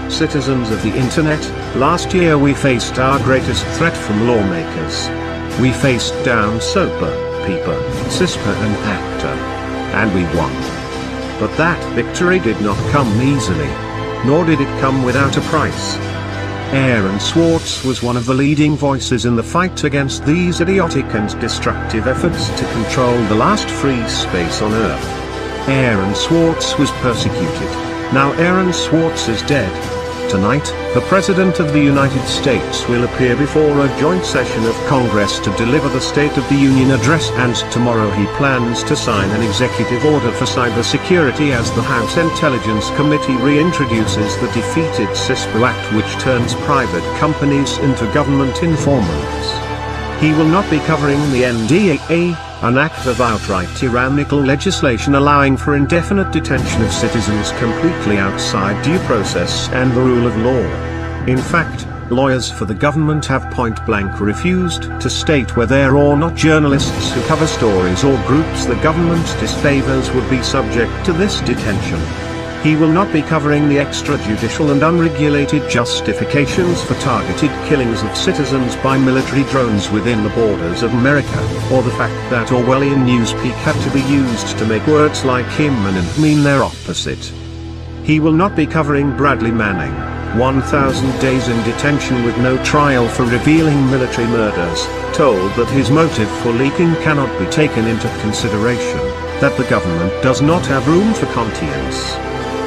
Citizens of the internet, last year we faced our greatest threat from lawmakers. We faced down SOPA, PIPA, CISPA and ACTA. And we won. But that victory did not come easily. Nor did it come without a price. Aaron Swartz was one of the leading voices in the fight against these idiotic and destructive efforts to control the last free space on Earth. Aaron Swartz was persecuted. Now Aaron Swartz is dead. Tonight, the President of the United States will appear before a joint session of Congress to deliver the State of the Union address, and tomorrow he plans to sign an executive order for cybersecurity as the House Intelligence Committee reintroduces the defeated CISPA Act, which turns private companies into government informants. He will not be covering the NDAA, an act of outright tyrannical legislation allowing for indefinite detention of citizens completely outside due process and the rule of law. In fact, lawyers for the government have point-blank refused to state whether or not journalists who cover stories or groups the government disfavors would be subject to this detention. He will not be covering the extrajudicial and unregulated justifications for targeted killings of citizens by military drones within the borders of America, or the fact that Orwellian newspeak had to be used to make words like imminent mean their opposite. He will not be covering Bradley Manning, 1,000 days in detention with no trial for revealing military murders, told that his motive for leaking cannot be taken into consideration, that the government does not have room for conscience.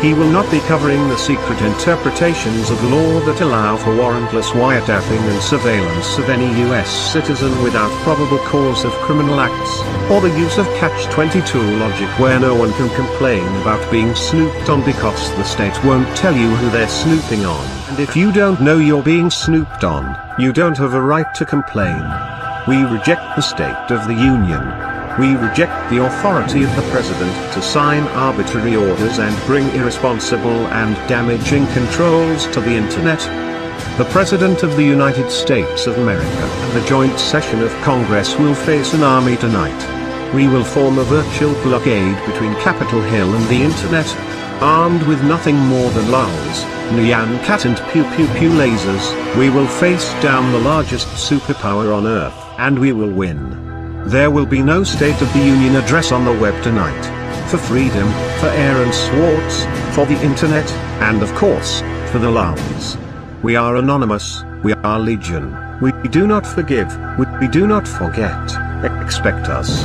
He will not be covering the secret interpretations of law that allow for warrantless wiretapping and surveillance of any US citizen without probable cause of criminal acts, or the use of catch-22 logic where no one can complain about being snooped on because the state won't tell you who they're snooping on. And if you don't know you're being snooped on, you don't have a right to complain. We reject the State of the Union. We reject the authority of the President to sign arbitrary orders and bring irresponsible and damaging controls to the Internet. The President of the United States of America and the joint session of Congress will face an army tonight. We will form a virtual blockade between Capitol Hill and the Internet. Armed with nothing more than lulls, Nyan Cat and Pew Pew Pew lasers, we will face down the largest superpower on Earth, and we will win. There will be no State of the Union address on the web tonight. For freedom, for Aaron Swartz, for the Internet, and of course, for the lulls. We are anonymous, we are legion, we do not forgive, we do not forget. Expect us.